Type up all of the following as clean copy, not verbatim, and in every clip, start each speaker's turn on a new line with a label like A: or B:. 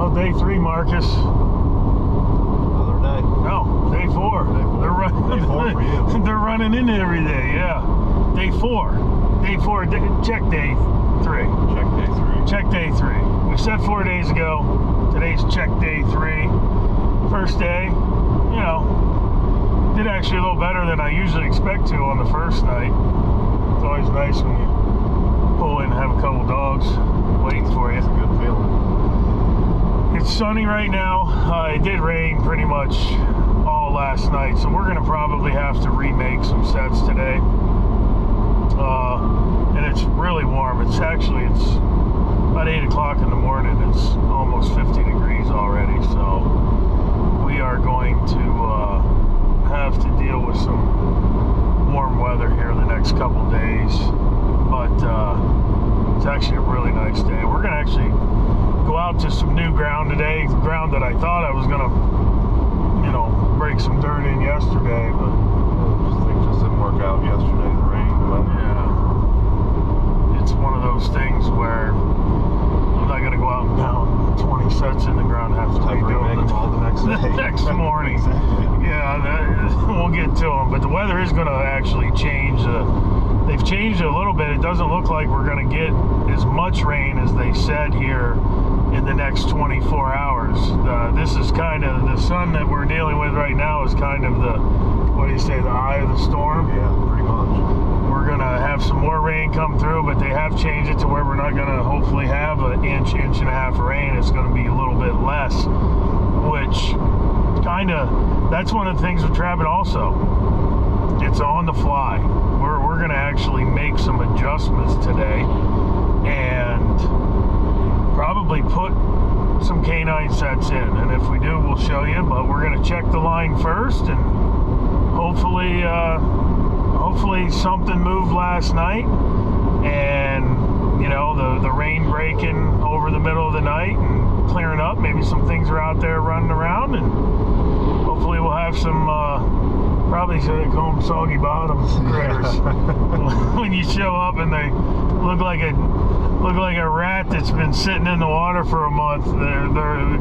A: Well, day 3, Marcus.
B: Another day.
A: No, day 4. They're running.
B: Day 4 for you.
A: They're running in every day. Yeah. Day 4. Day 4. Check day 3.
B: Check day 3.
A: Check day 3. We said 4 days ago. Today's check day 3. First day, you know, did actually a little better than I usually expect to on the first night. It's always nice when you pull in and have a couple dogs waiting for you.
B: It's a good feeling.
A: It's sunny right now. It did rain pretty much all last night, so we're going to probably have to remake some sets today. And it's really warm. It's about 8 o'clock in the morning. It's almost 50 degrees already, so we are going to have to deal with some warm weather here the next couple days. But it's actually a really nice day. We're going to actually go out to some new ground today, ground that I thought I was going to, you know, break some dirt in yesterday, but
B: Things just didn't work out yesterday, the rain. But
A: yeah, it's one of those things where I'm not going to go out and pound 20 sets in the ground and have to
B: remake them all the next day.
A: the next morning.
B: Exactly.
A: Yeah, we'll get to them, but the weather is going to actually change. They've changed it a little bit. It doesn't look like we're going to get as much rain as they said here in the next 24 hours. This is kind of the sun that we're dealing with right now is kind of the, what do you say, the eye of the storm?
B: Yeah, pretty much.
A: We're going to have some more rain come through, but they have changed it to where we're not going to hopefully have an inch and a half of rain. It's going to be a little bit less, which kind of, that's one of the things with trapping also. It's on the fly. We're going to actually make some adjustments today and probably put some canine sets in. And if we do, we'll show you, but we're going to check the line first, and hopefully something moved last night, and you know, the rain breaking over the middle of the night and clearing up. Maybe some things are out there running around, and hopefully we'll have some probably should have called them soggy bottom critters. When you show up and they look like a rat that's been sitting in the water for a month, they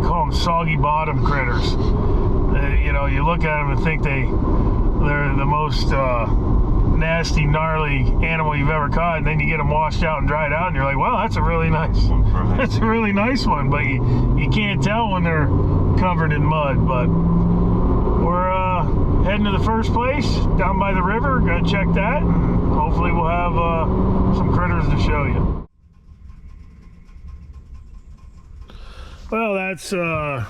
A: call them soggy bottom critters. You know, you look at them and think they're the most nasty, gnarly animal you've ever caught, and then you get them washed out and dried out, and you're like, wow, that's a really nice one. That's a really nice one, but you can't tell when they're covered in mud. But we're heading to the first place down by the river. Gonna check that, and hopefully we'll have some critters to show you. Well, that's a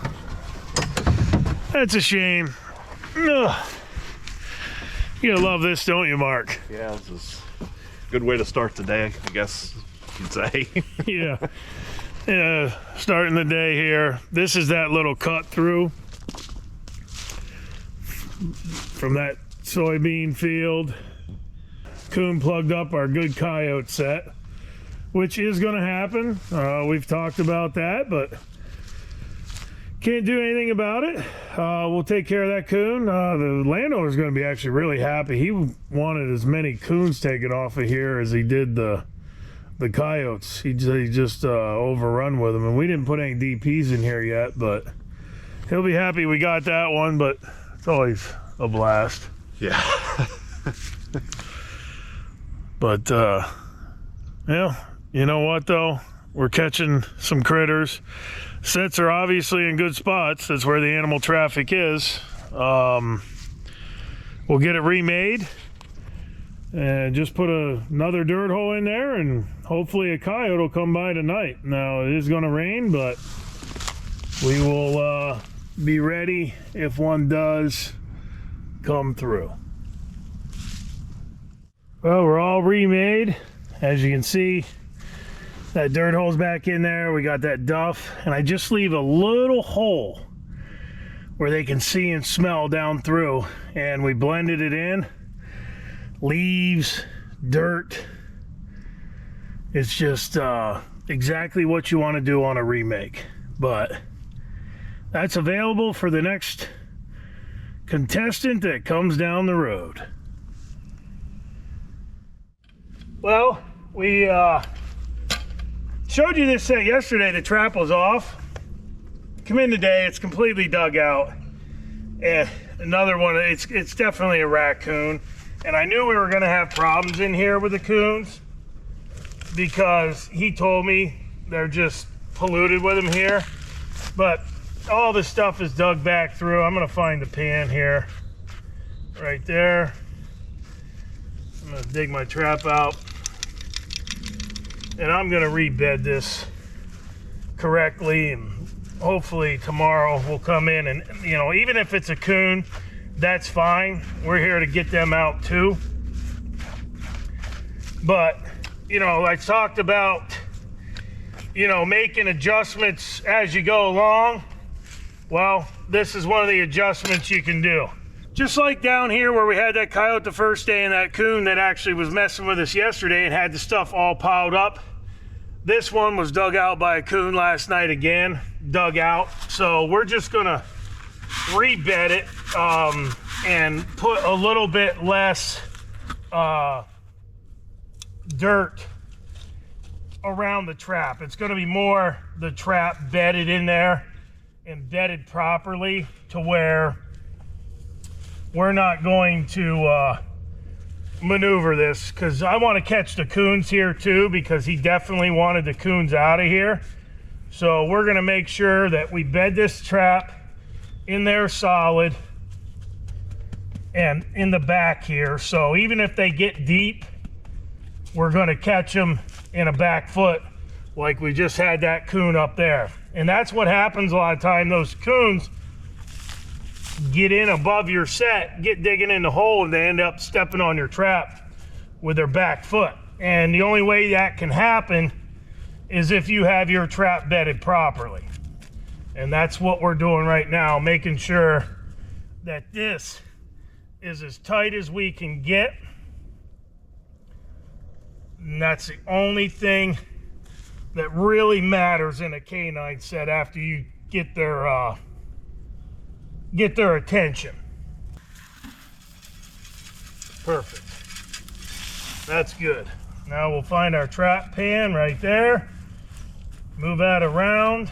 A: shame. Ugh. You gotta love this, don't you, Mark?
B: Yeah, this is a good way to start the day, I guess you'd say.
A: Yeah. Starting the day here. This is that little cut through from that soybean field. Coon plugged up our good Coyote set, which is going to happen. We've talked about that, but can't do anything about it. We'll take care of that coon. The landowner's going to be actually really happy. He wanted as many coons taken off of here as he did the coyotes. He just overrun with them, and we didn't put any DPs in here yet, but he'll be happy we got that one. But it's always a blast.
B: Yeah.
A: But yeah, you know what though? We're catching some critters. Sets are obviously in good spots. That's where the animal traffic is. We'll get it remade and just put another dirt hole in there, and hopefully a coyote will come by tonight. Now it is going to rain, but we will be ready if one does come through. Well, we're all remade. As you can see, that dirt hole's back in there. We got that duff, and I just leave a little hole where they can see and smell down through, and we blended it in. Leaves, dirt. It's just exactly what you want to do on a remake. But that's available for the next contestant that comes down the road. Well, we showed you this set yesterday. The trap was off. come in today, it's completely dug out. And another one, it's definitely a raccoon. And I knew we were gonna have problems in here with the coons because he told me they're just polluted with them here. But all this stuff is dug back through. I'm gonna find the pan here, right there. I'm gonna dig my trap out. And I'm gonna rebed this correctly, and hopefully tomorrow we'll come in and, you know, even if it's a coon, that's fine. We're here to get them out too. But, you know, I talked about, you know, making adjustments as you go along. Well, this is one of the adjustments you can do. Just like down here where we had that coyote the first day and that coon that actually was messing with us yesterday and had the stuff all piled up. This one was dug out by a coon last night again, dug out. So we're just gonna rebed it and put a little bit less dirt around the trap. It's gonna be more the trap bedded in there and bedded properly to where we're not going to maneuver this, because I want to catch the coons here too, because he definitely wanted the coons out of here. So we're going to make sure that we bed this trap in there solid and in the back here. So even if they get deep, we're going to catch them in a back foot like we just had that coon up there. And that's what happens a lot of time. Those coons get in above your set, get digging in the hole, and they end up stepping on your trap with their back foot. And the only way that can happen is if you have your trap bedded properly. And that's what we're doing right now, making sure that this is as tight as we can get. And that's the only thing that really matters in a canine set after you get their attention. Perfect. That's good. Now we'll find our trap pan right there. Move that around.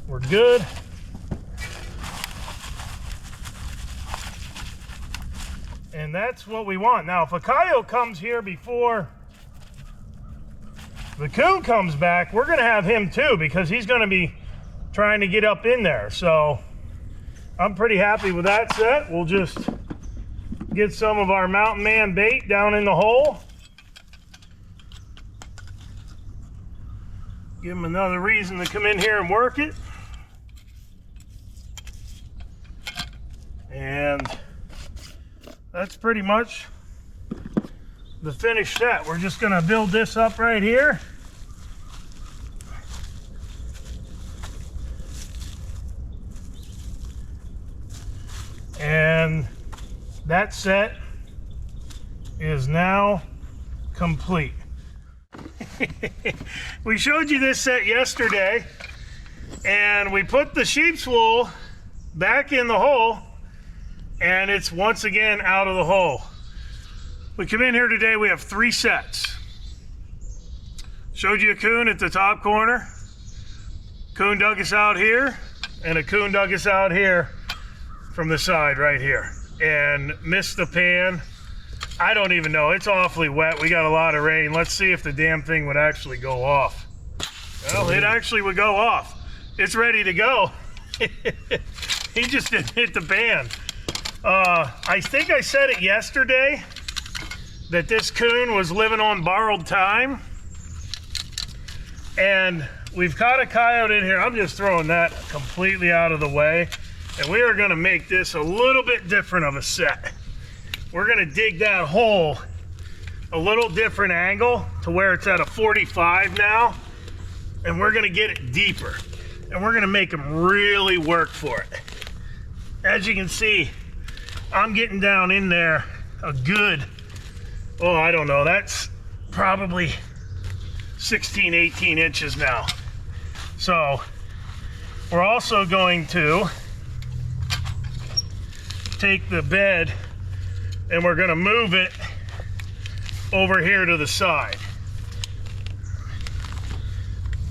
A: We're good. And that's what we want. Now, if a coyote comes here before the coon comes back, we're gonna have him too, because he's gonna be trying to get up in there. So I'm pretty happy with that set. We'll just get some of our mountain man bait down in the hole. Give him another reason to come in here and work it. And that's pretty much the finished set. We're just gonna build this up right here. And that set is now complete. We showed you this set yesterday, and we put the sheep's wool back in the hole, and it's once again out of the hole. We come in here today, we have 3 sets. Showed you a coon at the top corner. Coon dug us out here, and a coon dug us out here from the side right here, and missed the pan. I don't even know, it's awfully wet. We got a lot of rain. Let's see if the damn thing would actually go off. Well, it actually would go off. It's ready to go. He just didn't hit the pan. I think I said it yesterday that this coon was living on borrowed time, and we've caught a coyote in here. I'm just throwing that completely out of the way, and we are gonna make this a little bit different of a set. We're gonna dig that hole a little different angle to where it's at a 45 now, and we're gonna get it deeper, and we're gonna make them really work for it. As you can see, I'm getting down in there a good, oh, I don't know, that's probably 16, 18 inches now. So we're also going to take the bed and we're gonna move it over here to the side.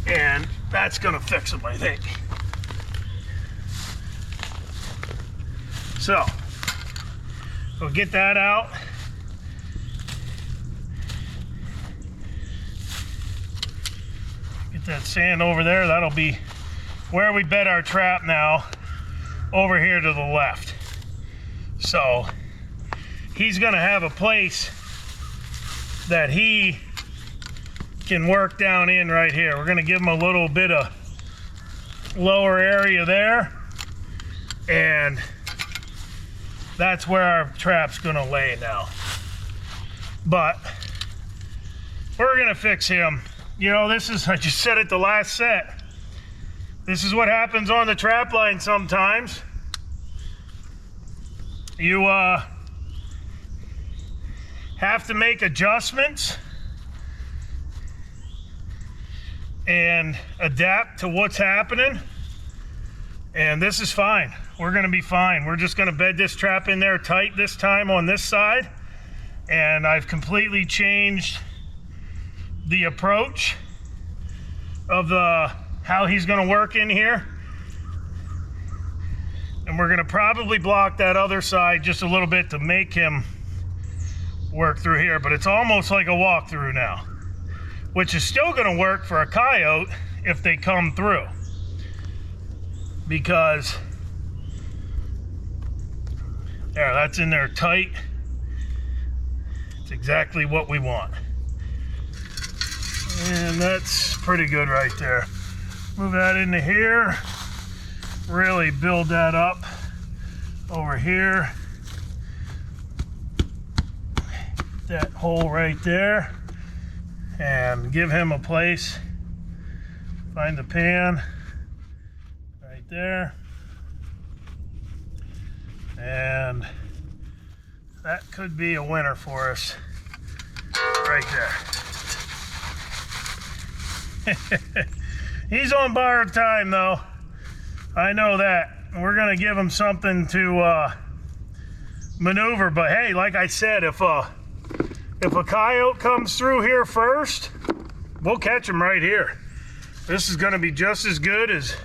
A: And that's gonna fix them, I think. So we'll get that out. Get that sand over there. That'll be where we bed our trap now, over here to the left. So he's gonna have a place that he can work down in right here. We're gonna give him a little bit of lower area there, and that's where our trap's gonna lay now. But we're gonna fix him. You know, this is, I just said it the last set, this is what happens on the trap line sometimes. You have to make adjustments and adapt to what's happening, and this is fine. We're gonna be fine. We're just gonna bed this trap in there tight this time on this side, and I've completely changed the approach of how he's gonna work in here, and we're gonna probably block that other side just a little bit to make him work through here, but it's almost like a walkthrough now, which is still gonna work for a coyote if they come through, because there, that's in there tight. It's exactly what we want. And that's pretty good right there. Move that into here. Really build that up over here. That hole right there. And give him a place. Find the pan right there. And that could be a winner for us right there. He's on borrowed time though, I know that. We're gonna give him something to maneuver, but hey, like I said, if a coyote comes through here first, we'll catch him right here. This is gonna be just as good as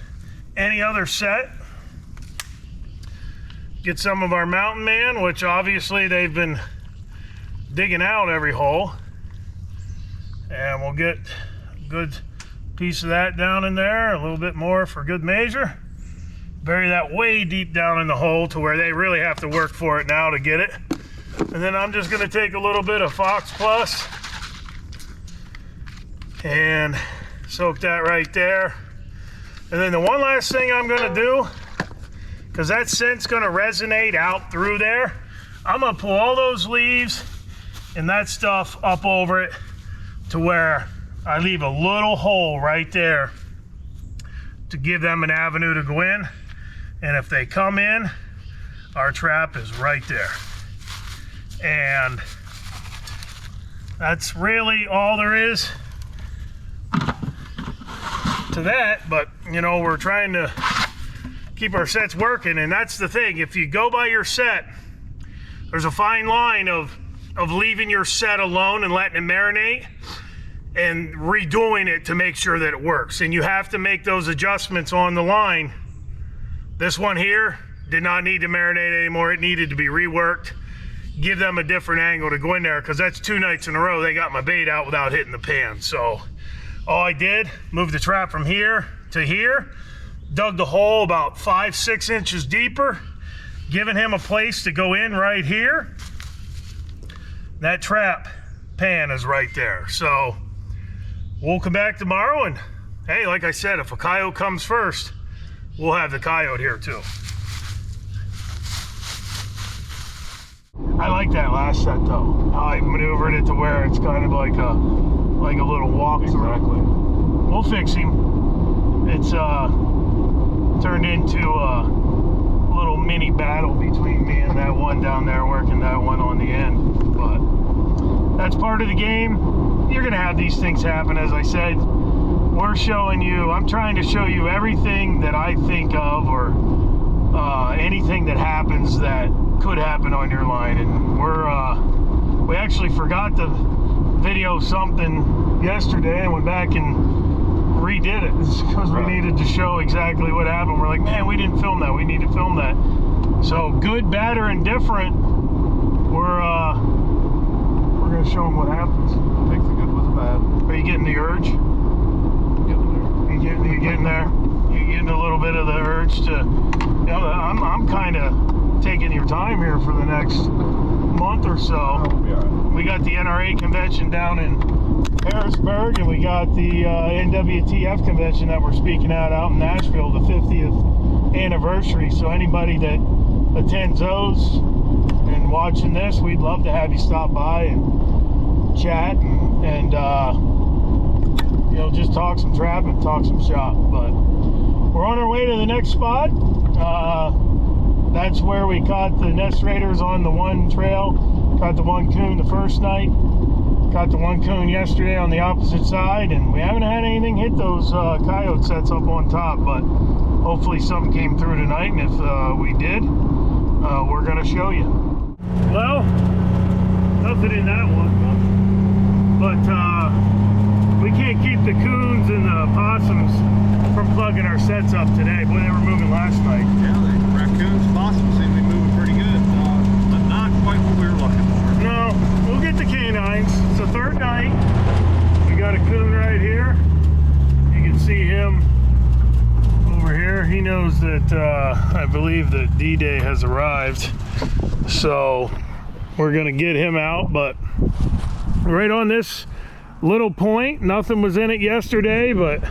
A: any other set. Get some of our mountain man, which obviously they've been digging out every hole, and we'll get a good piece of that down in there, a little bit more for good measure. Bury that way deep down in the hole to where they really have to work for it now to get it. And then I'm just gonna take a little bit of Fox Plus and soak that right there. And then the one last thing I'm gonna do, because that scent's gonna resonate out through there, I'm gonna pull all those leaves and that stuff up over it to where I leave a little hole right there to give them an avenue to go in. And if they come in, our trap is right there. And that's really all there is to that. But you know, we're trying to keep our sets working, and that's the thing. If you go by your set, there's a fine line of leaving your set alone and letting it marinate, and redoing it to make sure that it works. And you have to make those adjustments on the line. This one here did not need to marinate anymore. It needed to be reworked. Give them a different angle to go in there, because that's 2 nights in a row they got my bait out without hitting the pan. So all I did, moved the trap from here to here, dug the hole about 5-6 inches deeper, giving him a place to go in right here. That trap pan is right there. So we'll come back tomorrow, and hey, like I said, if a coyote comes first, we'll have the coyote here too. I like that last set though. How I maneuvered it to where it's kind of like a little walkthrough.
B: Exactly.
A: We'll fix him. It's turned into a little mini battle between me and that one down there, working that one on the end. But that's part of the game. You're gonna have these things happen. As I said, we're showing you, I'm trying to show you everything that I think of, or anything that happens that could happen on your line. And we actually forgot to video something yesterday and went back and redid it because we needed to show exactly what happened. We're like, man, we didn't film that. We need to film that. So good, bad, or indifferent, we're gonna show them what happens.
B: Takes the good with the bad.
A: Are you getting the urge? You getting there? You getting a little bit of the urge to, you know, I'm kind of taking your time here for the next month or so.
B: We'll be all right.
A: We got the NRA convention down in Harrisburg, and we got the NWTF convention that we're speaking at out in Nashville, the 50th anniversary. So anybody that attends those and watching this, we'd love to have you stop by and chat and you know, just talk some trap and talk some shop. But we're on our way to the next spot. That's where we caught the nest raiders on the one trail. Caught the one coon the first night. Caught the one coon yesterday on the opposite side, and we haven't had anything hit those coyote sets up on top, but hopefully something came through tonight, and if we did, we're going to show you. Well, nothing in that one, but we can't keep the coons and the opossums from plugging our sets up today. Boy, they were moving last night.
B: Yeah, the raccoons, opossums seem to be moving pretty good, but not quite what we were looking for.
A: No, we'll get the canines. It's the third night. We got a coon right here. You can see him over here. He knows that I believe that D-Day has arrived. So we're gonna get him out, but right on this little point, nothing was in it yesterday, but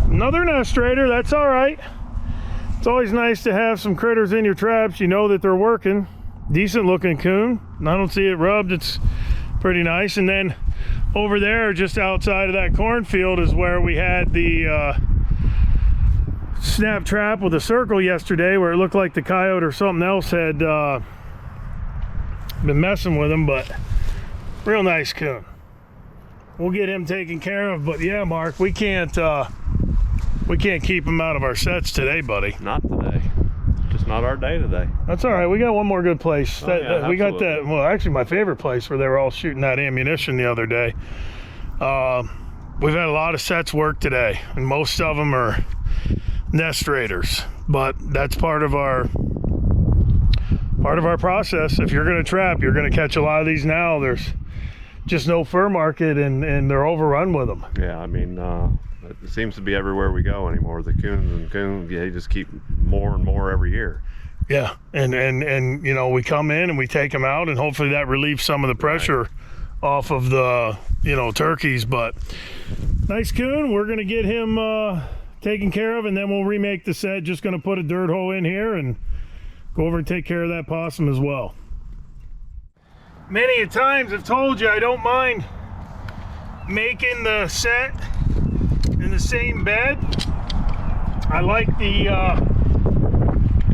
A: another nest raider. That's all right. It's always nice to have some critters in your traps. You know that they're working. Decent looking coon. I don't see it rubbed. It's pretty nice. And then over there, just outside of that cornfield, is where we had the snap trap with a circle yesterday, where it looked like the coyote or something else had been messing with him. But real nice coon. We'll get him taken care of. But yeah, Mark, we can't keep him out of our sets today, buddy.
B: Not today. Just not our day today.
A: That's all right. We got one more good place.
B: Oh, yeah,
A: we got that. Well, actually, my favorite place where they were all shooting that ammunition the other day. We've had a lot of sets work today, and most of them are nest raiders. But that's part of our process. If you're going to trap, you're going to catch a lot of these now. There's just no fur market, and they're overrun with them.
B: Yeah, I mean, it seems to be everywhere we go anymore. The coons, yeah, they just keep more and more every year.
A: Yeah, and you know, we come in and we take them out, and hopefully that relieves some of the pressure off of the, you know, turkeys. But nice coon. We're gonna get him taken care of, and then we'll remake the set. Just gonna put a dirt hole in here and go over and take care of that possum as well. Many a times I've told you I don't mind making the set in the same bed. I like the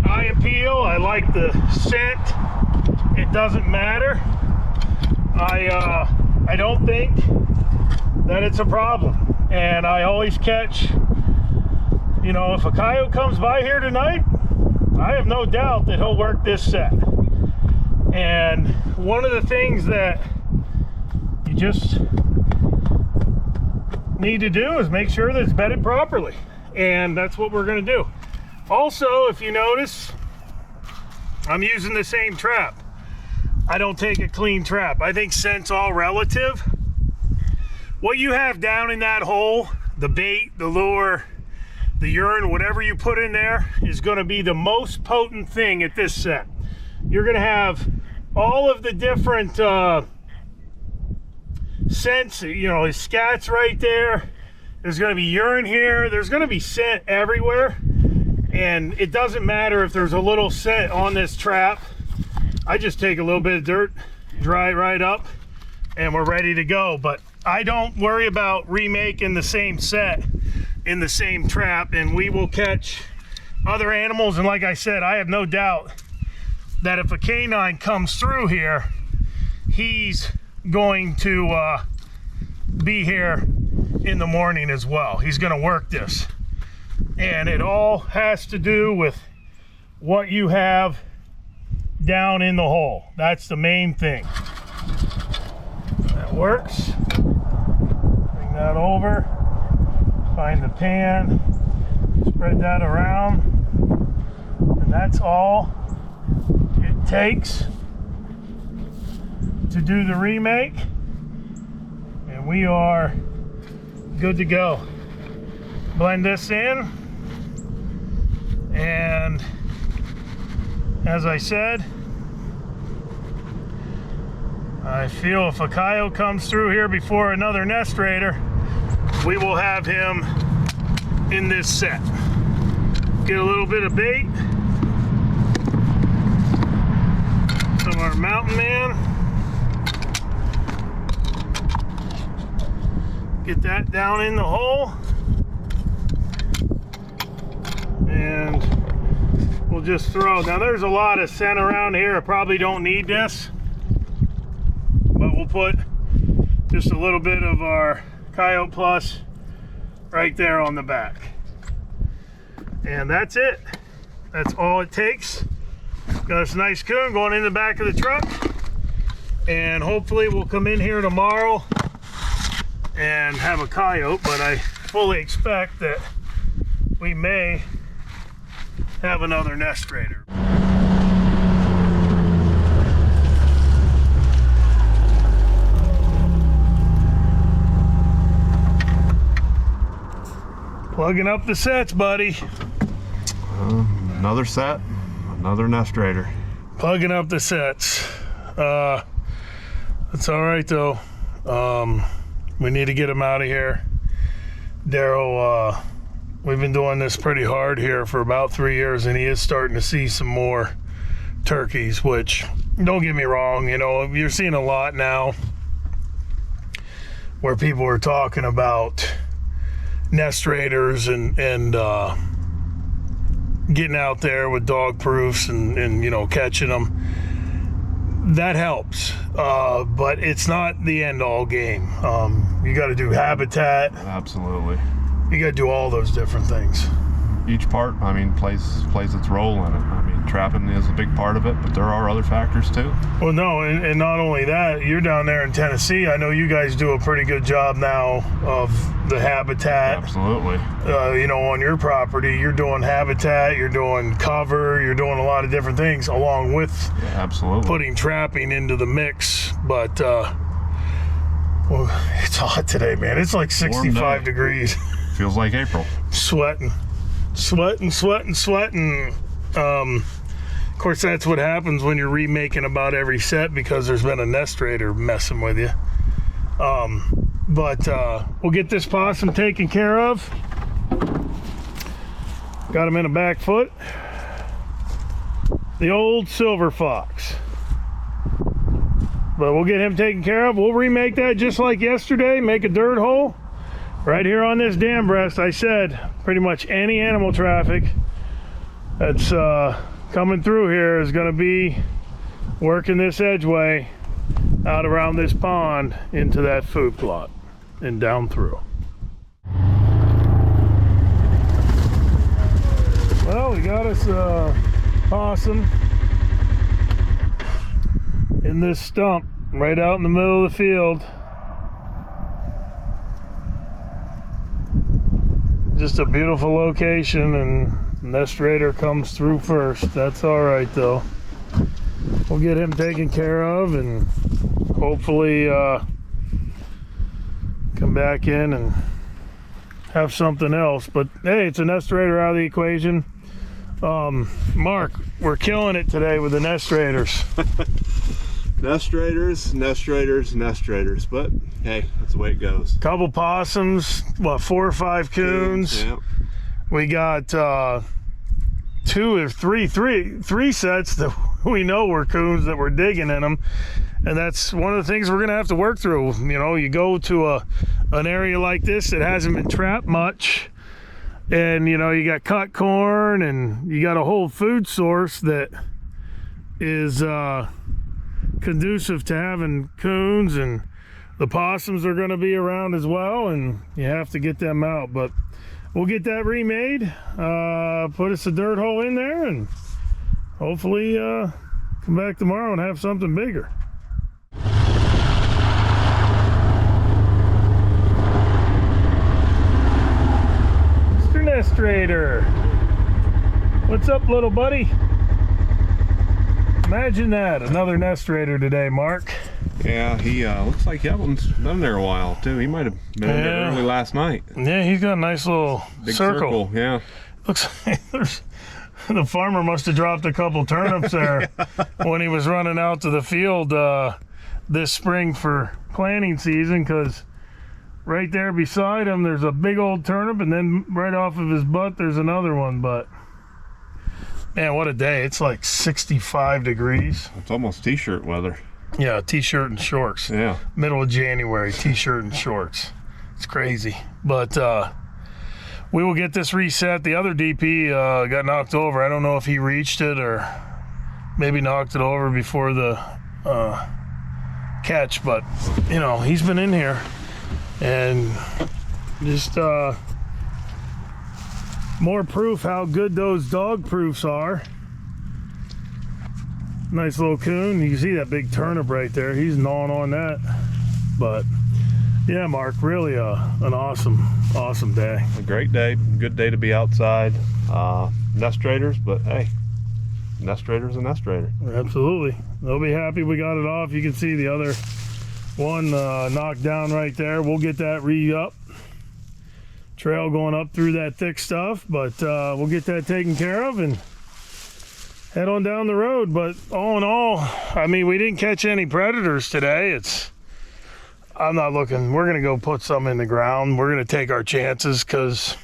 A: eye appeal. I like the scent. It doesn't matter. I don't think that it's a problem. And I always catch, you know, if a coyote comes by here tonight, I have no doubt that he'll work this set. And one of the things that you just need to do is make sure that it's bedded properly, and that's what we're going to do. Also, if you notice, I'm using the same trap. I don't take a clean trap. I think scent's all relative. What you have down in that hole, the bait, the lure, the urine, whatever you put in there, is going to be the most potent thing at this set. You're going to have all of the different scents. You know, his scats right there. There's going to be urine here. There's going to be scent everywhere. And it doesn't matter if there's a little scent on this trap. I just take a little bit of dirt, dry it right up, and we're ready to go. But I don't worry about remaking the same set in the same trap, and we will catch other animals. And like I said, I have no doubt that if a canine comes through here, he's going to be here in the morning as well. He's going to work this. And it all has to do with what you have down in the hole. That's the main thing. That works. Bring that over. Find the pan. Spread that around. And that's all it takes to do the remake, and we are good to go. Blend this in, and as I said, I feel if a coyote comes through here before another nest raider, we will have him in this set. Get a little bit of bait from our mountain man. Get that down in the hole. And we'll just throw. Now there's a lot of scent around here. I probably don't need this, but we'll put just a little bit of our Coyote Plus right there on the back. And that's it. That's all it takes. Got this nice coon going in the back of the truck, and hopefully we'll come in here tomorrow and have a coyote, but I fully expect that we may have another nest raider. Plugging up the sets, buddy.
B: Another set, another nest raider.
A: Plugging up the sets. That's all right though. We need to get him out of here. Daryl, we've been doing this pretty hard here for about 3 years, and he is starting to see some more turkeys, which, don't get me wrong, you know, you're seeing a lot now where people are talking about nest raiders and getting out there with dog proofs and you know, catching them. That helps, but it's not the end-all game. You got to do habitat.
B: Absolutely.
A: You got to do all those different things.
B: Each part, I mean, plays its role in it. I mean, trapping is a big part of it, but there are other factors too.
A: Well, no, and not only that, you're down there in Tennessee. I know you guys do a pretty good job now of the habitat.
B: Absolutely.
A: You know, on your property, you're doing habitat, you're doing cover, you're doing a lot of different things along with
B: absolutely
A: putting trapping into the mix. But well, it's hot today, man. It's like 65 degrees.
B: Feels like April.
A: Sweating. Of course, that's what happens when you're remaking about every set, because there's been a nest raider messing with you. But we'll get this possum taken care of. Got him in a back foot. The old silver fox. But we'll get him taken care of. We'll remake that just like yesterday. Make a dirt hole right here on this dam breast. I said pretty much any animal traffic that's coming through here is going to be working this edgeway out around this pond into that food plot and down through. Well, we got us a possum in this stump right out in the middle of the field. Just a beautiful location, and nest raider comes through first. That's all right though. We'll get him taken care of and hopefully come back in and have something else. But hey, it's a nest raider out of the equation. Mark, we're killing it today with the nest raiders.
B: Nest raiders, but hey, that's the way it goes.
A: Couple possums, what, 4 or 5 coons.
B: Yep.
A: We got 2 or 3 sets that we know were coons that were digging in them, and that's one of the things we're gonna have to work through. You know, you go to an area like this that hasn't been trapped much, and you know, you got cut corn and you got a whole food source that is conducive to having coons, and the possums are going to be around as well, and you have to get them out. But we'll get that remade, put us a dirt hole in there, and hopefully come back tomorrow and have something bigger. Mr. Nest Raider, What's up, little buddy? Imagine that, another nest raider today, Mark.
B: Yeah, he looks like that one's been there a while too. He might have been in there early last night.
A: Yeah, he's got a nice little
B: Big
A: circle.
B: Yeah.
A: Looks like the farmer must have dropped a couple turnips there when he was running out to the field this spring for planting season, because right there beside him there's a big old turnip, and then right off of his butt there's another one. But man, what a day. It's like 65 degrees.
B: It's almost t-shirt weather.
A: Yeah, t-shirt and shorts.
B: Yeah.
A: Middle of January, t-shirt and shorts. It's crazy. But we will get this reset. The other DP got knocked over. I don't know if he reached it or maybe knocked it over before the catch, but you know, he's been in here and just more proof how good those dog proofs are. Nice little coon. You can see that big turnip right there. He's gnawing on that. But yeah, Mark, really an awesome day.
B: A great day. Good day to be outside. Nest raiders, but hey, nest raider's a nest raider.
A: Absolutely. They'll be happy we got it off. You can see the other one knocked down right there. We'll get that re-up. Trail going up through that thick stuff, but we'll get that taken care of and head on down the road. But all in all, I mean, we didn't catch any predators today. I'm not looking. We're gonna go put some in the ground. We're gonna take our chances because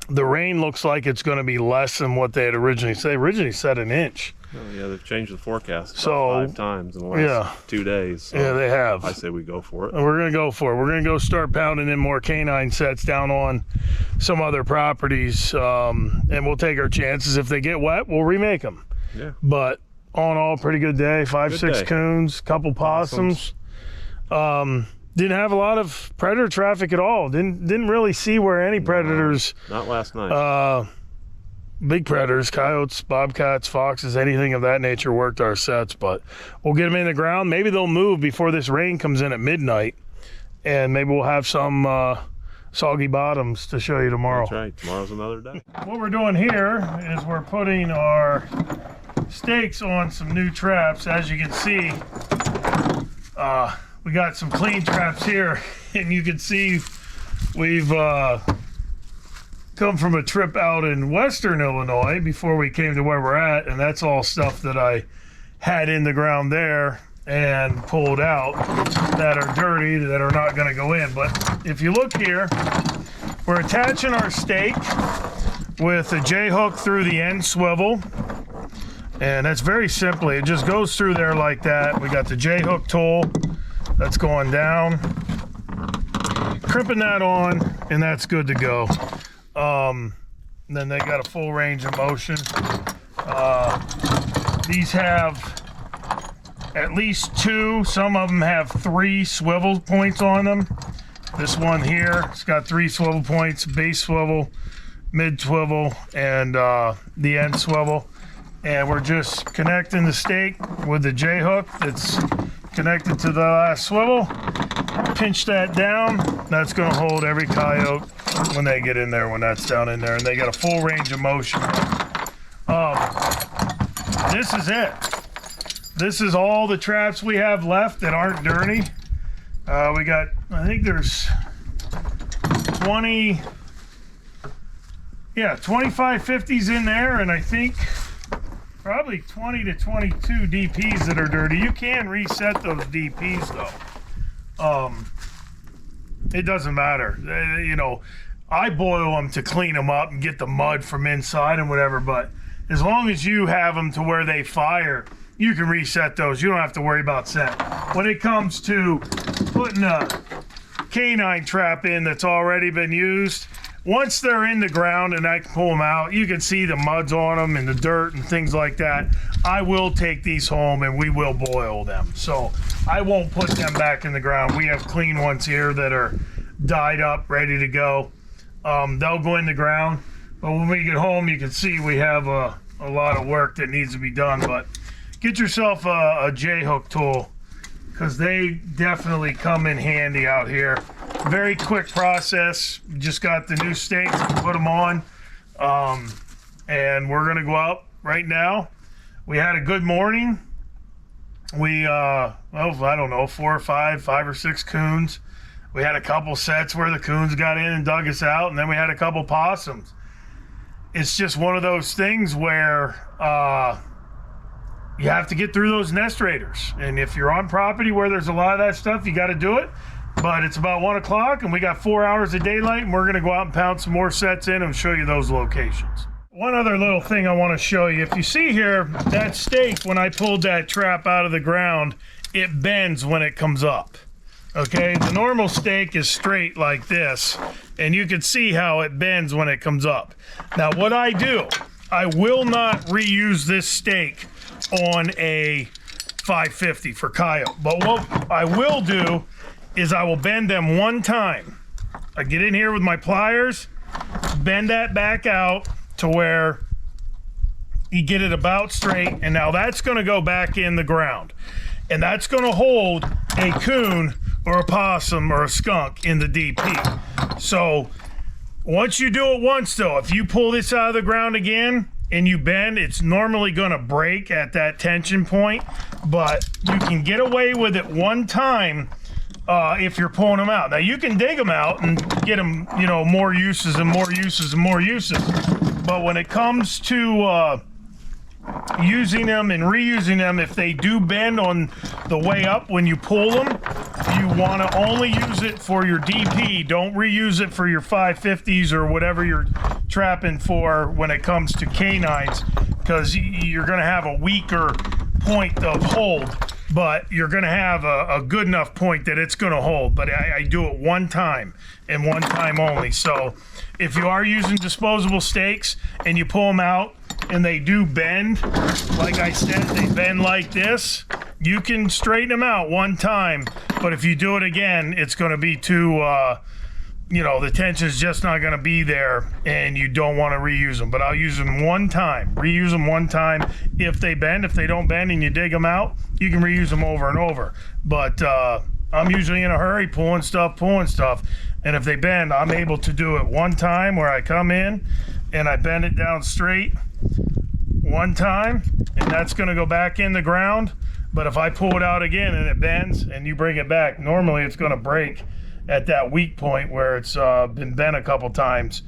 A: the rain looks like it's gonna be less than what they had originally said. They originally said an inch.
B: Oh, yeah, they've changed the forecast
A: So,
B: 5 times in the last 2 days. So
A: yeah, they have.
B: I say we go for it.
A: And we're gonna go for it. We're gonna go start pounding in more canine sets down on some other properties, and we'll take our chances. If they get wet, we'll remake them.
B: Yeah.
A: But all in all, pretty good day. 5-6
B: day.
A: coons, couple possums. Didn't have a lot of predator traffic at all. Didn't really see where any predators.
B: Not last night.
A: Big predators, coyotes, bobcats, foxes, anything of that nature worked our sets. But we'll get them in the ground. Maybe they'll move before this rain comes in at midnight, and maybe we'll have some soggy bottoms to show you tomorrow.
B: That's right. Tomorrow's another day.
A: What we're doing here is we're putting our stakes on some new traps. As you can see, we got some clean traps here, and you can see we've come from a trip out in western Illinois before we came to where we're at, and that's all stuff that I had in the ground there and pulled out that are dirty, that are not going to go in. But if you look here, we're attaching our stake with a J-hook through the end swivel, and that's very simply, it just goes through there like that. We got the J-hook tool that's going down, crimping that on, and that's good to go. Then they got a full range of motion. These have at least 2, some of them have 3 swivel points on them. This one here, it's got 3 swivel points: base swivel, mid swivel, and the end swivel. And we're just connecting the stake with the J-hook that's connected to the last swivel. Pinch that down. That's going to hold every coyote when they get in there, when that's down in there, and they got a full range of motion. This is it. This is all the traps we have left that aren't dirty. We got, I think there's 25 50s in there, and I think probably 20 to 22 DPs that are dirty. You can reset those DPs though. It doesn't matter. You know, I boil them to clean them up and get the mud from inside and whatever, but as long as you have them to where they fire, you can reset those. You don't have to worry about set. When it comes to putting a canine trap in that's already been used, once they're in the ground and I can pull them out, you can see the muds on them and the dirt and things like that. I will take these home and we will boil them. So I won't put them back in the ground. We have clean ones here that are dyed up, ready to go. They'll go in the ground, but when we get home, you can see we have a lot of work that needs to be done. But get yourself a J-hook tool, because they definitely come in handy out here. Very quick process. Just got the new stakes, put them on. and we're gonna go out right now. We had a good morning. We well, I don't know, 4 or 5 or 6 coons. We had a couple sets where the coons got in and dug us out, and then we had a couple possums. It's just one of those things where you have to get through those nest raiders. And if you're on property where there's a lot of that stuff, you got to do it. But it's about 1 o'clock and we got 4 hours of daylight, and we're going to go out and pound some more sets in and show you those locations. One other little thing I want to show you. If you see here, that stake, when I pulled that trap out of the ground, it bends when it comes up. Okay, the normal stake is straight like this, and you can see how it bends when it comes up. Now what I do, I will not reuse this stake on a 550 for coyote, but what I will do is I will bend them one time. I get in here with my pliers, bend that back out to where you get it about straight, and now that's going to go back in the ground, and that's going to hold a coon or a possum or a skunk in the DP. So once you do it once though, if you pull this out of the ground again and you bend, it's normally gonna break at that tension point, but you can get away with it one time if you're pulling them out. Now you can dig them out and get them, you know, more uses and more uses and more uses. But when it comes to using them and reusing them, if they do bend on the way up when you pull them, you want to only use it for your DP. Don't reuse it for your 550s or whatever you're trapping for when it comes to canines, because you're going to have a weaker point of hold, but you're going to have a good enough point that it's going to hold. But I do it one time and one time only. So if you are using disposable stakes and you pull them out and they do bend, like I said, they bend like this, you can straighten them out one time. But if you do it again, it's going to be too, you know, the tension's just not going to be there, and you don't want to reuse them. But I'll use them one time, reuse them one time if they bend. If they don't bend and you dig them out, you can reuse them over and over. But I'm usually in a hurry pulling stuff, and if they bend, I'm able to do it one time where I come in and I bend it down straight one time, and that's going to go back in the ground. But if I pull it out again and it bends and you bring it back, normally it's going to break at that weak point where it's been bent a couple times.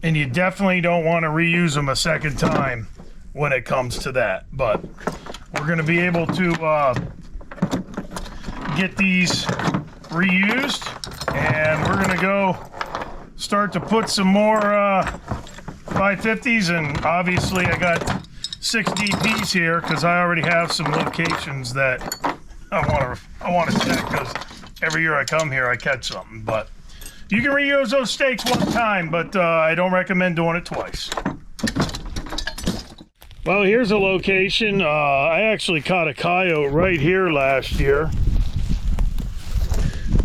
A: And you definitely don't want to reuse them a second time when it comes to that. But we're going to be able to get these reused, and we're going to go start to put some more 550s, and obviously I got 6 DPs here because I already have some locations that I want to check, because every year I come here I catch something. But you can reuse those stakes one time, but I don't recommend doing it twice. Well, here's a location. I actually caught a coyote right here last year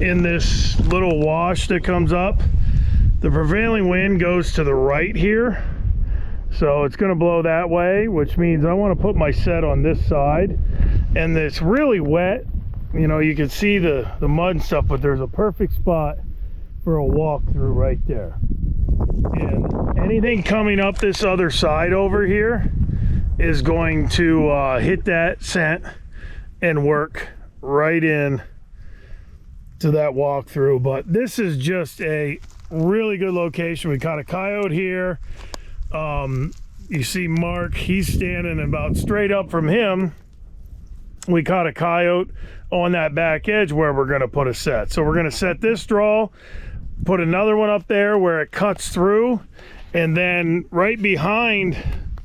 A: in this little wash that comes up. The prevailing wind goes to the right here, so it's going to blow that way, which means I want to put my set on this side. And it's really wet, you know, you can see the mud and stuff, but there's a perfect spot for a walkthrough right there. And anything coming up this other side over here is going to hit that scent and work right in to that walkthrough. But this is just a really good location. We caught a coyote here. You see Mark, he's standing about straight up from him. We caught a coyote on that back edge where we're going to put a set. So we're going to set this draw, put another one up there where it cuts through, and then right behind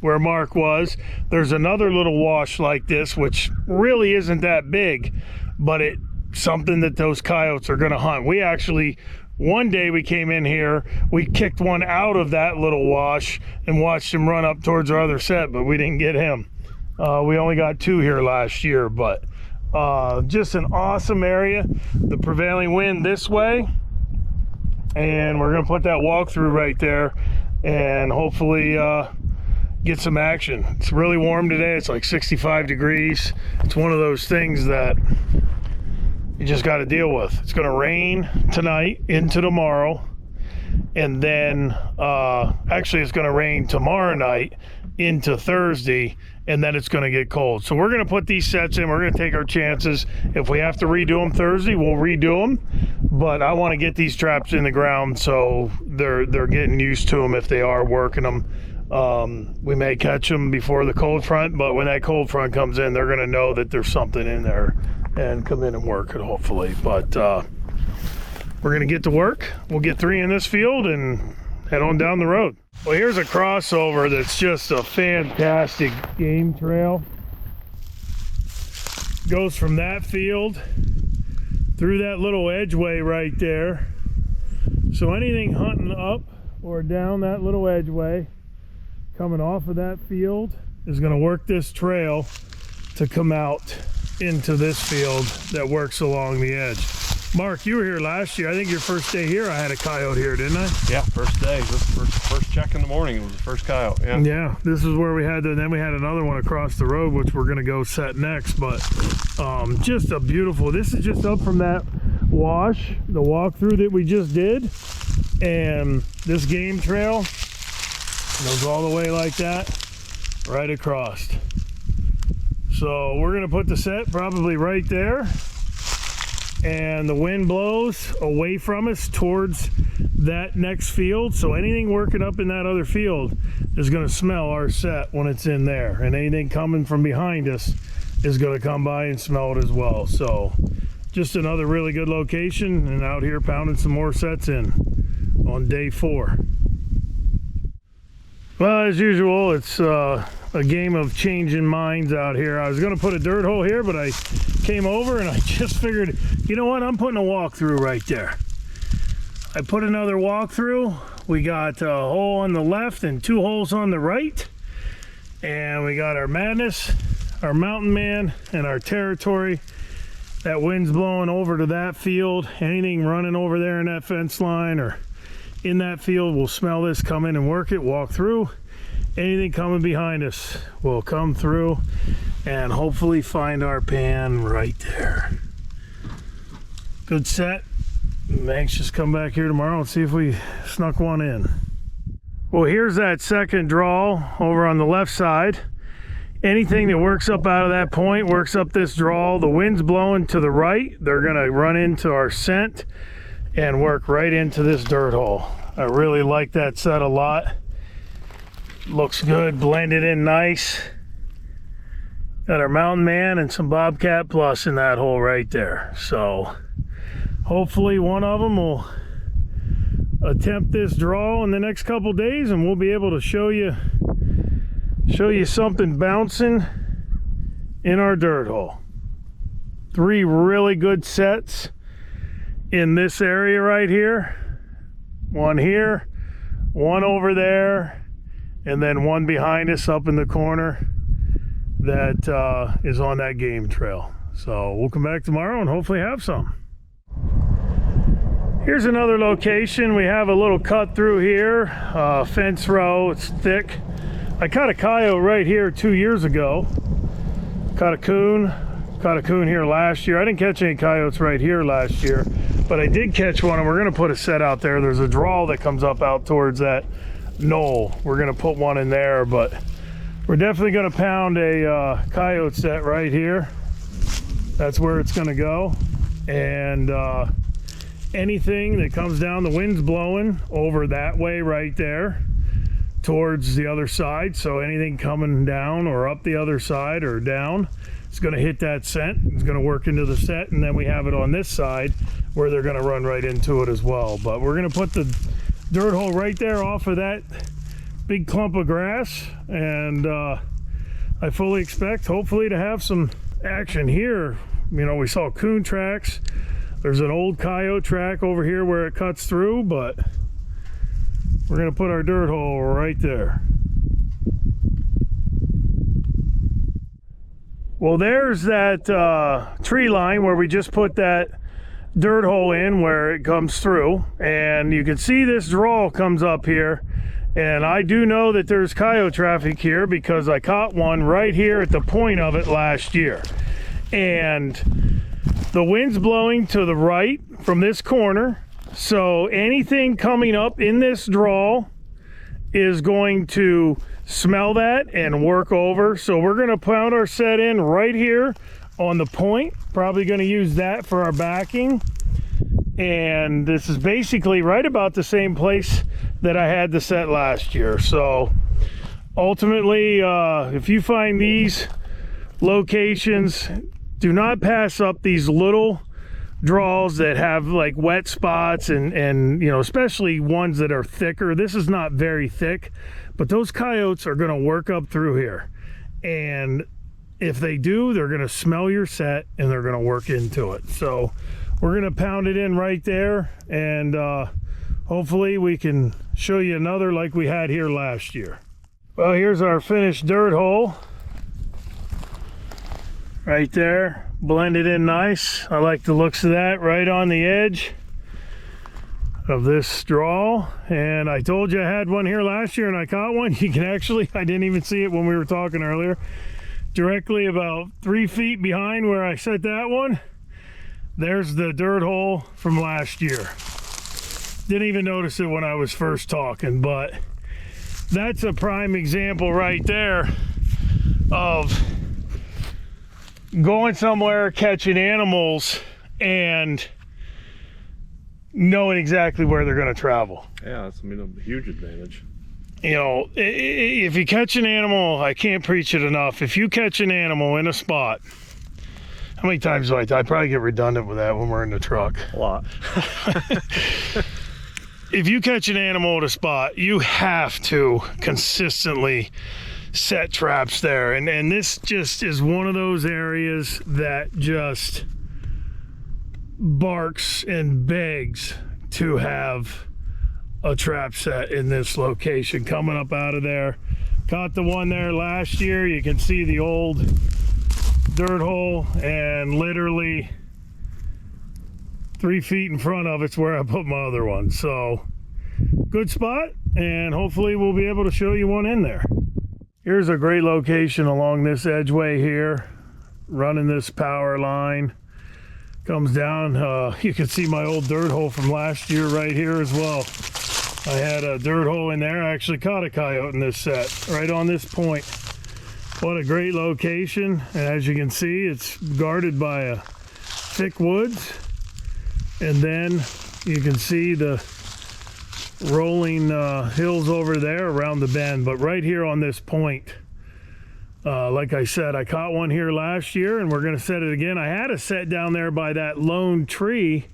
A: where Mark was, there's another little wash like this, which really isn't that big, but it's something that those coyotes are going to hunt. We actually, one day we came in here, we kicked one out of that little wash and watched him run up towards our other set, but we didn't get him. We only got 2 here last year, but just an awesome area. The prevailing wind this way, and we're gonna put that walkthrough right there and hopefully get some action. It's really warm today. It's like 65 degrees. It's one of those things that you just got to deal with. It's going to rain tonight into tomorrow, and then actually it's going to rain tomorrow night into Thursday, and then it's going to get cold. So we're going to put these sets in. We're going to take our chances. If we have to redo them Thursday, we'll redo them, but I want to get these traps in the ground so they're getting used to them if they are working them. We may catch them before the cold front, but when that cold front comes in, they're going to know that there's something in there and come in and work it, hopefully. But we're going to get to work. We'll get 3 in this field and head on down the road. Well, here's a crossover that's just a fantastic game trail. Goes from that field through that little edgeway right there. So anything hunting up or down that little edgeway coming off of that field is going to work this trail to come out into this field that works along the edge. Mark, you were here last year. I think your first day here, I had a coyote here, didn't I?
B: Yeah, first day. This was first check in the morning. It was the first coyote. Yeah.
A: Yeah, this is where we had, and then we had another one across the road, which we're going to go set next. But just a beautiful. This is just up from that wash, the walkthrough that we just did, and this game trail goes all the way like that, right across. So we're going to put the set probably right there, and the wind blows away from us towards that next field. So anything working up in that other field is going to smell our set when it's in there, and anything coming from behind us is going to come by and smell it as well. So just another really good location, and out here pounding some more sets in on day 4. Well, as usual, it's a game of changing minds out here. I was going to put a dirt hole here, but I came over and I just figured, you know what, I'm putting a walkthrough right there. I put another walkthrough. We got a hole on the left and 2 holes on the right. And we got our Madness, our Mountain Man, and our Territory. That wind's blowing over to that field. Anything running over there in that fence line or in that field will smell this, come in and work it, walk through. Anything coming behind us will come through and hopefully find our pan right there. Good set. I'm anxious to come back here tomorrow and see if we snuck one in. Well, here's that second draw over on the left side. Anything that works up out of that point works up this draw. The wind's blowing to the right. They're gonna run into our scent and work right into this dirt hole. I really like that set a lot. Looks good, blended in nice. Got our Mountain Man and some Bobcat Plus in that hole right there. So hopefully one of them will attempt this draw in the next couple days, and we'll be able to show you something bouncing in our dirt hole. 3 really good sets in this area right here. One here, one over there, and then one behind us up in the corner that is on that game trail. So we'll come back tomorrow and hopefully have some. Here's another location. We have a little cut through here, fence row. It's thick. I caught a coyote right here 2 years ago. Caught a coon here last year. I didn't catch any coyotes right here last year, but I did catch one, and we're gonna put a set out there. There's a draw that comes up out towards that knoll. We're gonna put one in there, but we're definitely gonna pound a coyote set right here. That's where it's gonna go. And anything that comes down, the wind's blowing over that way right there towards the other side. So anything coming down or up the other side or down, it's going to hit that scent. It's going to work into the set, and then we have it on this side where they're going to run right into it as well. But we're going to put the dirt hole right there off of that big clump of grass, and I fully expect hopefully to have some action here. You know, we saw coon tracks. There's an old coyote track over here where it cuts through, but we're going to put our dirt hole right there. Well, there's that tree line where we just put that dirt hole in where it comes through, and you can see this draw comes up here, and I do know that there's coyote traffic here because I caught one right here at the point of it last year. And the wind's blowing to the right from this corner, So anything coming up in this draw is going to smell that and work over. So we're going to pound our set in right here on the point. Probably going to use that for our backing. And this is basically right about the same place that I had the set last year. So ultimately, if you find these locations, do not pass up these little draws that have like wet spots and you know, especially ones that are thicker. This is not very thick, but those coyotes are going to work up through here, and if they do, they're going to smell your set and they're going to work into it. So we're going to pound it in right there, and hopefully we can show you another like we had here last year. Well, here's our finished dirt hole right there, blended in nice. I like the looks of that right on the edge of this draw. And I told you I had one here last year and I caught one. You can actually, I didn't even see it when we were talking earlier, directly about 3 feet behind where I set that one. There's the dirt hole from last year. Didn't even notice it when I was first talking, but that's a prime example right there of going somewhere, catching animals, and knowing exactly where they're going to travel.
B: Yeah, that's, I mean, a huge advantage.
A: You know, if you catch an animal, I can't preach it enough. If you catch an animal in a spot, how many times do I probably get redundant with that when we're in the truck?
B: A lot.
A: If you catch an animal at a spot, you have to consistently set traps there, and this just is one of those areas that just barks and begs to have a trap set in this location. Coming up out of there, caught the one there last year. You can see the old dirt hole, and literally 3 feet in front of it's where I put my other one. So good spot, and hopefully we'll be able to show you one in there. Here's a great location along this edgeway here, running this power line. Comes down, you can see my old dirt hole from last year right here as well. I had a dirt hole in there. I actually caught a coyote in this set, right on this point. What a great location. And as you can see, it's guarded by a thick woods. And then you can see the rolling hills over there around the bend. But right here on this point, like I said, I caught one here last year, and we're going to set it again. I had a set down there by that lone tree,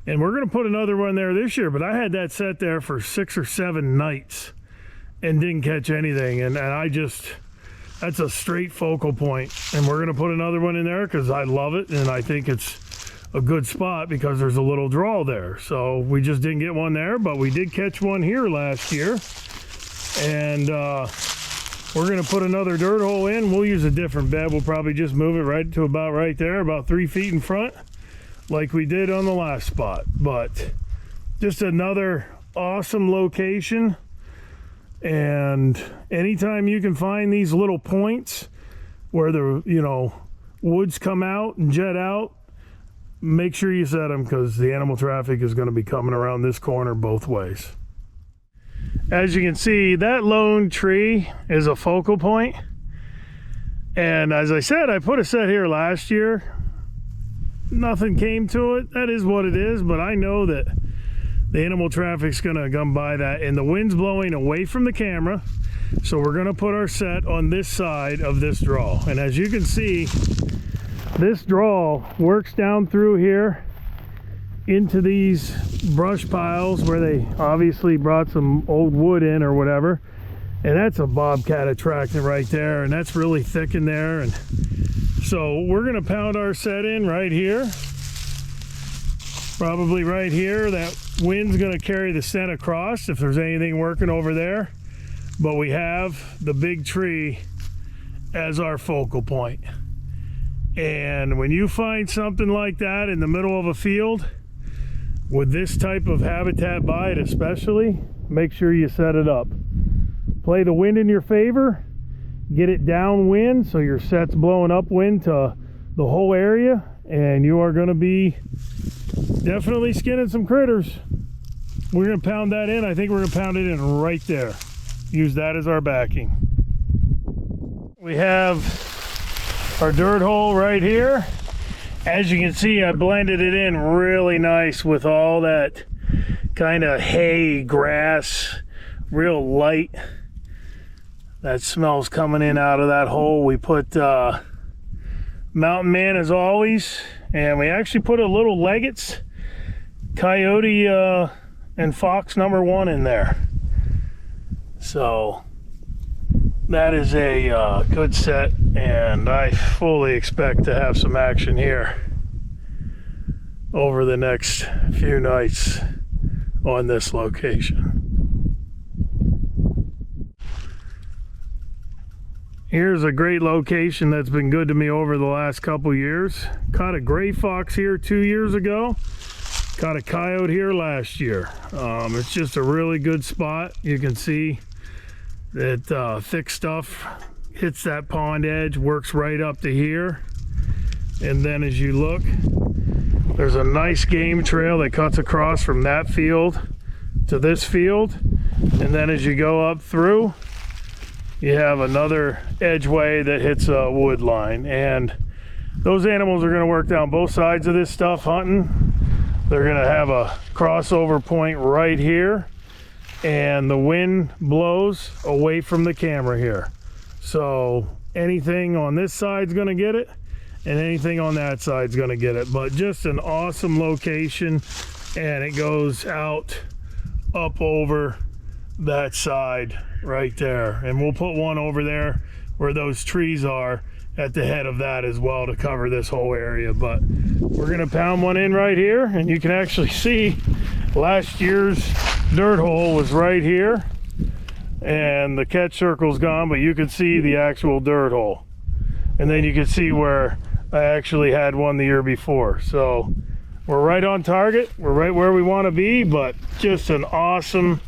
A: and we're going to put another one there this year, but I had that set there for 6 or 7 nights and didn't catch anything. And I just, that's a straight focal point, and we're going to put another one in there because I love it, and I think it's a good spot because there's a little draw there. So we just didn't get one there, but we did catch one here last year, and we're going to put another dirt hole in. We'll use a different bed. We'll probably just move it right to about right there, about 3 feet in front, like we did on the last spot. But just another awesome location. And anytime you can find these little points where the, you know, woods come out and jet out, make sure you set them, because the animal traffic is going to be coming around this corner both ways. As you can see, that lone tree is a focal point. And as I said, I put a set here last year. Nothing came to it. That is what it is, but I know that the animal traffic's gonna come by that, and the wind's blowing away from the camera. So we're gonna put our set on this side of this draw. And as you can see, this draw works down through here into these brush piles where they obviously brought some old wood in or whatever. And that's a Bobcat attractant right there, and that's really thick in there. And so we're gonna pound our set in right here, probably right here. That wind's gonna carry the scent across if there's anything working over there, but we have the big tree as our focal point. And when you find something like that in the middle of a field with this type of habitat by it especially, make sure you set it up. Play the wind in your favor, get it downwind so your set's blowing upwind to the whole area, and you are going to be definitely skinning some critters. We're going to pound that in. I think we're going to pound it in right there. Use that as our backing. We have our dirt hole right here. As you can see, I blended it in really nice with all that kind of hay, grass, real light. That smells coming in out of that hole. We put Mountain Man as always, and we actually put a little Leggett's Coyote and Fox #1 in there. So that is a good set, and I fully expect to have some action here over the next few nights on this location. Here's a great location that's been good to me over the last couple years. Caught a gray fox here 2 years ago. Caught a coyote here last year. It's just a really good spot. You can see that thick stuff hits that pond edge, works right up to here. And then as you look, there's a nice game trail that cuts across from that field to this field. And then as you go up through, you have another edgeway that hits a wood line, and those animals are going to work down both sides of this stuff hunting. They're going to have a crossover point right here, and the wind blows away from the camera here. So anything on this side's going to get it, and anything on that side's going to get it. But just an awesome location, and it goes out up over that side right there, and we'll put one over there where those trees are at the head of that as well to cover this whole area. But we're gonna pound one in right here, and you can actually see last year's dirt hole was right here, and the catch circle's gone, but you can see the actual dirt hole, and then you can see where I actually had one the year before. So we're right on target, we're right where we want to be, but just an awesome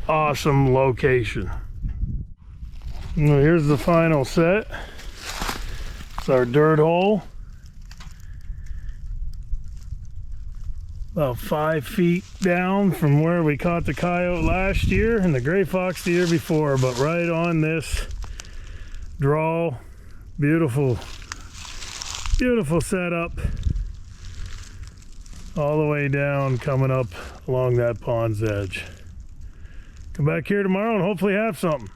A: location. Well, here's the final set. It's our dirt hole. About 5 feet down from where we caught the coyote last year and the gray fox the year before, but right on this draw. Beautiful setup all the way down, coming up along that pond's edge. Come back here tomorrow and hopefully have something.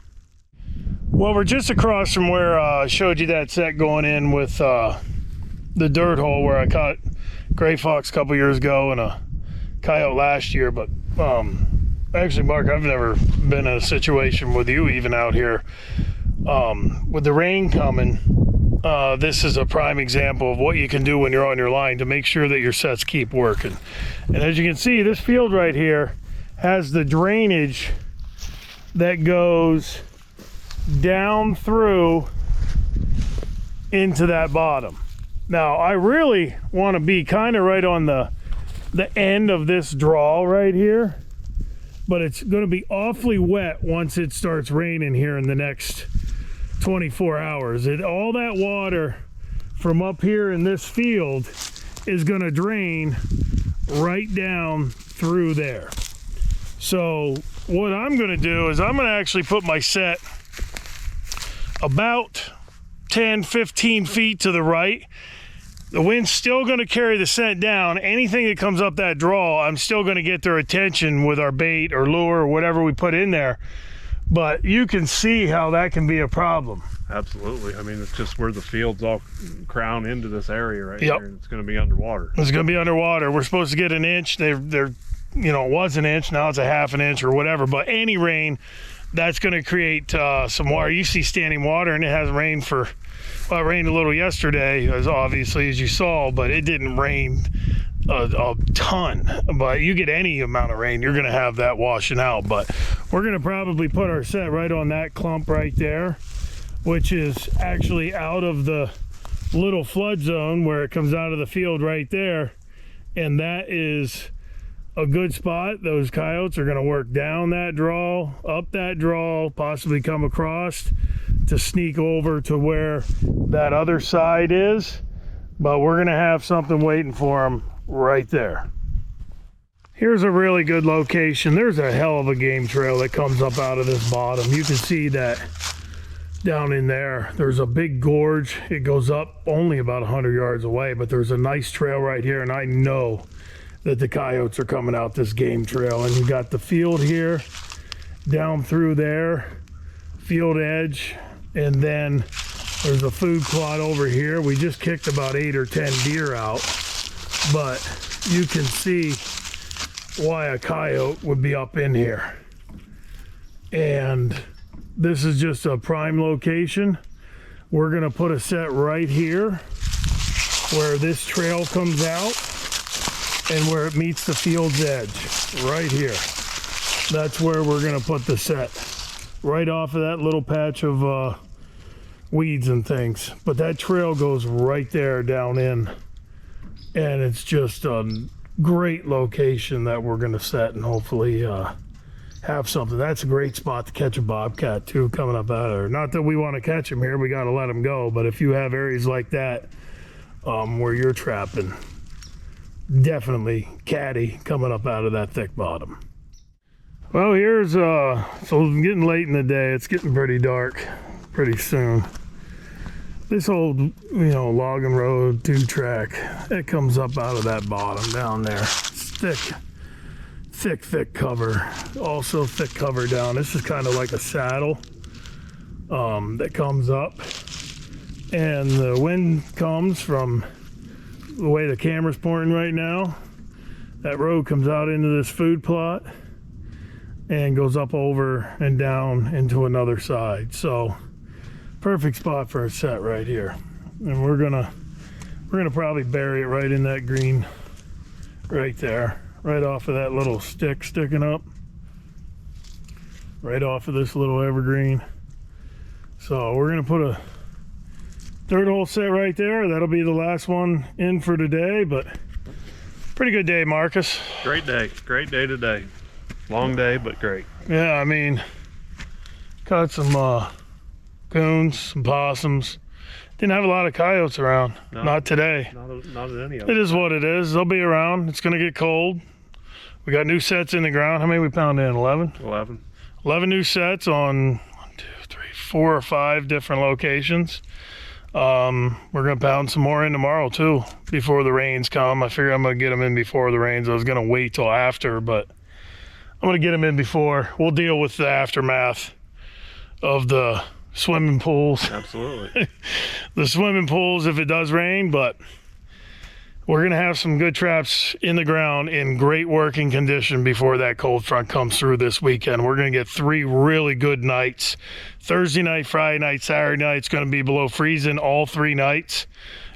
A: Well, we're just across from where I showed you that set going in with the dirt hole where I caught gray fox a couple years ago and a coyote last year. But actually, Mark, I've never been in a situation with you even out here. With the rain coming, this is a prime example of what you can do when you're on your line to make sure that your sets keep working. And as you can see, this field right here has the drainage that goes down through into that bottom. Now I really want to be kind of right on the end of this draw right here, but it's going to be awfully wet once it starts raining here in the next 24 hours. All that water from up here in this field is going to drain right down through there. So what I'm going to do is I'm going to actually put my set about 10-15 feet to the right. The wind's still going to carry the scent down. Anything that comes up that draw, I'm still going to get their attention with our bait or lure or whatever we put in there. But you can see how that can be a problem.
B: Absolutely. I mean, it's just where the fields all crown into this area right
A: Yep.
B: here. It's going to be underwater.
A: It's going to be underwater. We're supposed to get an inch. They're you know, it was an inch. Now it's a half an inch or whatever. But any rain, that's going to create some water. You see standing water, and it hasn't rained for, well, it rained a little yesterday, as obviously as you saw, but it didn't rain a ton. But you get any amount of rain, you're going to have that washing out. But we're going to probably put our set right on that clump right there, which is actually out of the little flood zone where it comes out of the field right there. And that is a good spot. Those coyotes are going to work down that draw, up that draw, possibly come across to sneak over to where that other side is. but we're gonna have something waiting for them right there. Here's a really good location. There's a hell of a game trail that comes up out of this bottom. You can see that down in there. There's a big gorge. It goes up only about 100 yards away, but there's a nice trail right here, and I know that the coyotes are coming out this game trail. And you got the field here, down through there, field edge, and then there's a food plot over here. We just kicked about 8 or 10 deer out, but you can see why a coyote would be up in here. And this is just a prime location. We're gonna put a set right here where this trail comes out and where it meets the field's edge, right here. That's where we're gonna put the set, right off of that little patch of weeds and things. But that trail goes right there down in, and it's just a great location that we're gonna set and hopefully have something. That's a great spot to catch a bobcat too, coming up out of there. Not that we want to catch them here, we got to let them go, but if you have areas like that where you're trapping, definitely caddy coming up out of that thick bottom. Well, here's so it's getting late in the day. It's getting pretty dark pretty soon. This old, logging road 2-track, it comes up out of that bottom down there. It's thick cover. Also thick cover down. This is kind of like a saddle that comes up, and the wind comes from the way the camera's pointing right now. That road comes out into this food plot and goes up over and down into another side. So perfect spot for a set right here. And we're gonna probably bury it right in that green right there, right off of that little stick sticking up, right off of this little evergreen. So we're gonna put a dirt hole set right there. That'll be the last one in for today, but pretty good day, Marcus.
B: Great day today. Long day, but great.
A: Yeah, I mean, caught some coons, some possums. Didn't have a lot of coyotes around. No, not today.
B: Not at any of them.
A: It is what it is. They'll be around. It's gonna get cold. We got new sets in the ground. How many we pound in? 11? 11 new sets on 1, 2, 3, 4 or 5 different locations. We're gonna pound some more in tomorrow too, before the rains come. I figure I'm gonna get them in before the rains. I was gonna wait till after, but I'm gonna get them in before. We'll deal with the aftermath of the swimming pools.
B: Absolutely.
A: The swimming pools if it does rain, but we're gonna have some good traps in the ground in great working condition before that cold front comes through this weekend. We're gonna get 3 really good nights. Thursday night, Friday night, Saturday night. It's gonna be below freezing all 3 nights.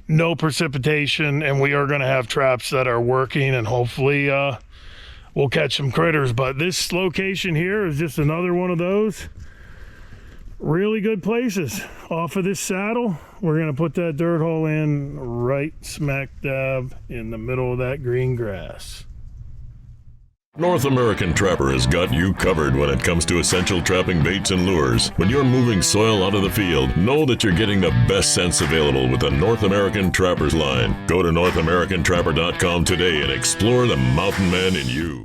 A: No precipitation, and we are gonna have traps that are working, and hopefully we'll catch some critters. But this location here is just another one of those really good places off of this saddle. We're gonna put that dirt hole in right smack dab in the middle of that green grass.
C: North American Trapper has got you covered when it comes to essential trapping baits and lures. When you're moving soil out of the field, know that you're getting the best scents available with the North American Trapper's line. Go to NorthAmericanTrapper.com today and explore the mountain man in you.